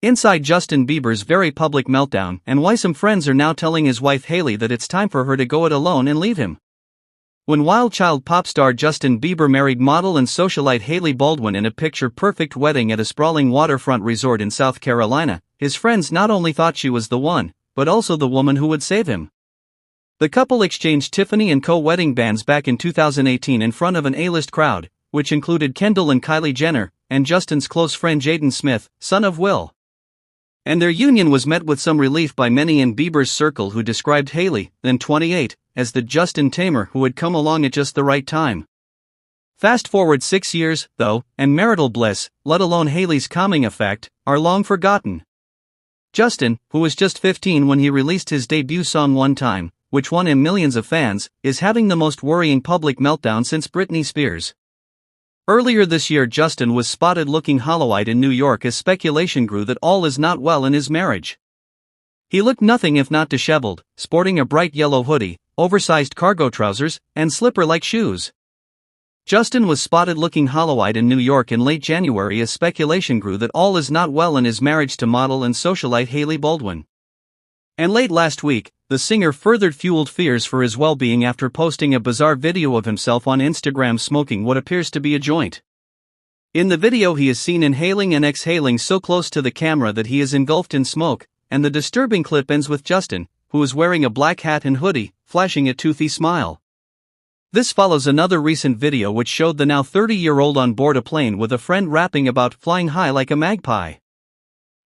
Inside Justin Bieber's very public meltdown and why some friends are now telling his wife Hailey that it's time for her to go it alone and leave him. When wild child pop star Justin Bieber married model and socialite Hailey Baldwin in a picture-perfect wedding at a sprawling waterfront resort in South Carolina, his friends not only thought she was the one, but also the woman who would save him. The couple exchanged Tiffany & Co. wedding bands back in 2018 in front of an A-list crowd, which included Kendall and Kylie Jenner, and Justin's close friend Jaden Smith, son of Will. And their union was met with some relief by many in Bieber's circle who described Hailey, then 28, as the Justin tamer who had come along at just the right time. Fast forward 6 years, though, and marital bliss, let alone Hailey's calming effect, are long forgotten. Justin, who was just 15 when he released his debut song One Time, which won him millions of fans, is having the most worrying public meltdown since Britney Spears. Earlier this year, Justin was spotted looking hollow-eyed in New York as speculation grew that all is not well in his marriage. He looked nothing if not disheveled, sporting a bright yellow hoodie, oversized cargo trousers, and slipper-like shoes. Justin was spotted looking hollow-eyed in New York in late January as speculation grew that all is not well in his marriage to model and socialite Hailey Baldwin. And late last week, the singer further fueled fears for his well-being after posting a bizarre video of himself on Instagram smoking what appears to be a joint. In the video, he is seen inhaling and exhaling so close to the camera that he is engulfed in smoke, and the disturbing clip ends with Justin, who is wearing a black hat and hoodie, flashing a toothy smile. This follows another recent video which showed the now 30-year-old on board a plane with a friend rapping about flying high like a magpie.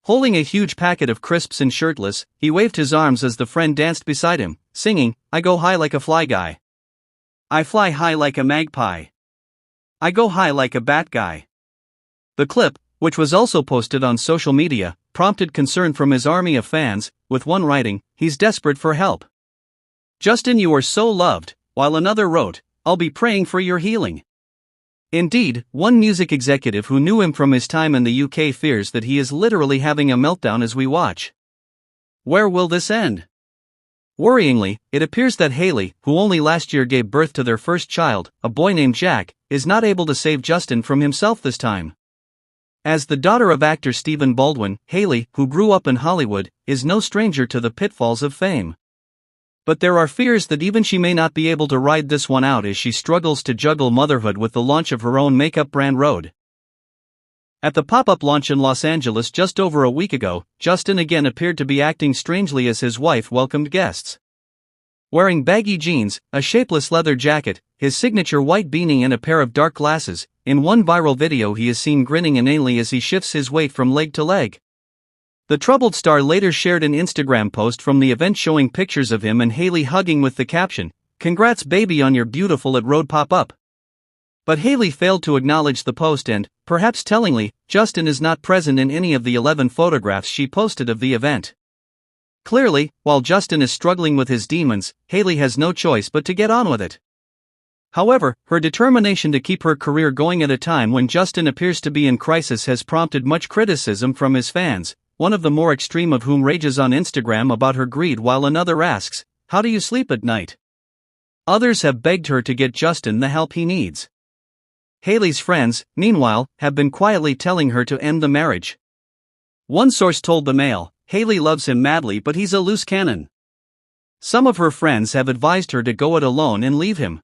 Holding a huge packet of crisps and shirtless, he waved his arms as the friend danced beside him, singing, "I go high like a fly guy. I fly high like a magpie. I go high like a bat guy." The clip, which was also posted on social media, prompted concern from his army of fans, with one writing, "He's desperate for help. Justin, you are so loved," while another wrote, "I'll be praying for your healing." Indeed, one music executive who knew him from his time in the UK fears that he is literally having a meltdown as we watch. Where will this end? Worryingly, it appears that Hailey, who only last year gave birth to their first child, a boy named Jack, is not able to save Justin from himself this time. As the daughter of actor Stephen Baldwin, Hailey, who grew up in Hollywood, is no stranger to the pitfalls of fame. But there are fears that even she may not be able to ride this one out as she struggles to juggle motherhood with the launch of her own makeup brand Rhode. At the pop-up launch in Los Angeles just over a week ago, Justin again appeared to be acting strangely as his wife welcomed guests. Wearing baggy jeans, a shapeless leather jacket, his signature white beanie and a pair of dark glasses, in one viral video he is seen grinning inanely as he shifts his weight from leg to leg. The troubled star later shared an Instagram post from the event showing pictures of him and Hailey hugging with the caption, "Congrats baby on your beautiful at Rhode pop-up." But Hailey failed to acknowledge the post and, perhaps tellingly, Justin is not present in any of the 11 photographs she posted of the event. Clearly, while Justin is struggling with his demons, Hailey has no choice but to get on with it. However, her determination to keep her career going at a time when Justin appears to be in crisis has prompted much criticism from his fans, one of the more extreme of whom rages on Instagram about her greed while another asks, "How do you sleep at night?" Others have begged her to get Justin the help he needs. Hailey's friends, meanwhile, have been quietly telling her to end the marriage. One source told the Mail, "Hailey loves him madly but he's a loose cannon." Some of her friends have advised her to go it alone and leave him.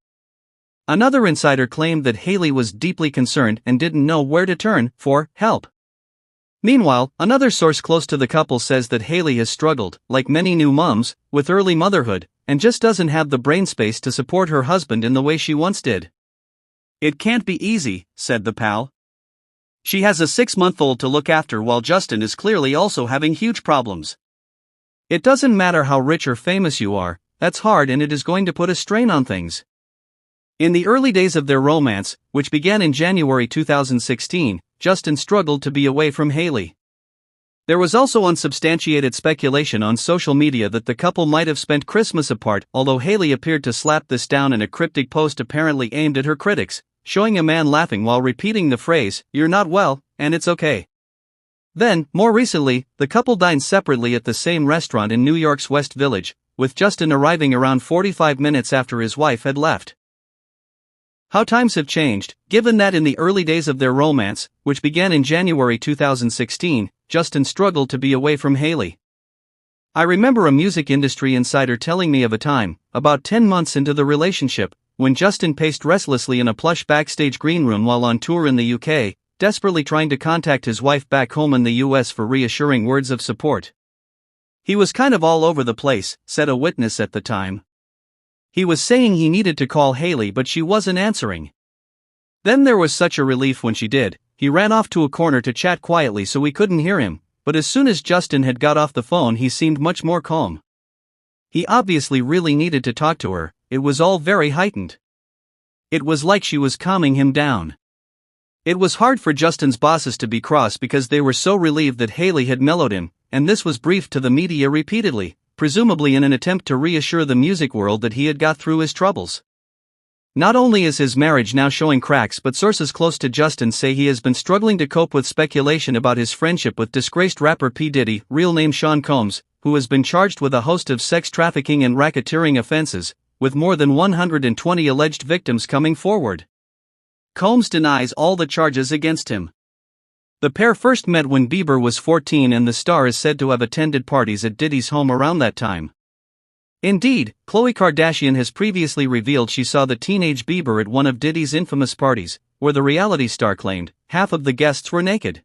Another insider claimed that Hailey was deeply concerned and didn't know where to turn for help. Meanwhile, another source close to the couple says that Hailey has struggled, like many new moms, with early motherhood, and just doesn't have the brain space to support her husband in the way she once did. "It can't be easy," said the pal. "She has a 6-month-old to look after while Justin is clearly also having huge problems. It doesn't matter how rich or famous you are, that's hard and it is going to put a strain on things." In the early days of their romance, which began in January 2016, Justin struggled to be away from Hailey. There was also unsubstantiated speculation on social media that the couple might have spent Christmas apart, although Hailey appeared to slap this down in a cryptic post apparently aimed at her critics, showing a man laughing while repeating the phrase, "You're not well, and it's okay." Then, more recently, the couple dined separately at the same restaurant in New York's West Village, with Justin arriving around 45 minutes after his wife had left. How times have changed, given that in the early days of their romance, which began in January 2016, Justin struggled to be away from Hailey. I remember a music industry insider telling me of a time, about 10 months into the relationship, when Justin paced restlessly in a plush backstage green room while on tour in the UK, desperately trying to contact his wife back home in the US for reassuring words of support. "He was kind of all over the place," said a witness at the time. "He was saying he needed to call Hailey but she wasn't answering. Then there was such a relief when she did. He ran off to a corner to chat quietly so we couldn't hear him, but as soon as Justin had got off the phone he seemed much more calm. He obviously really needed to talk to her, it was all very heightened. It was like she was calming him down." It was hard for Justin's bosses to be cross because they were so relieved that Hailey had mellowed him, and this was briefed to the media repeatedly, presumably in an attempt to reassure the music world that he had got through his troubles. Not only is his marriage now showing cracks, but sources close to Justin say he has been struggling to cope with speculation about his friendship with disgraced rapper P. Diddy, real name Sean Combs, who has been charged with a host of sex trafficking and racketeering offenses, with more than 120 alleged victims coming forward. Combs denies all the charges against him. The pair first met when Bieber was 14 and the star is said to have attended parties at Diddy's home around that time. Indeed, Khloe Kardashian has previously revealed she saw the teenage Bieber at one of Diddy's infamous parties, where the reality star claimed half of the guests were naked.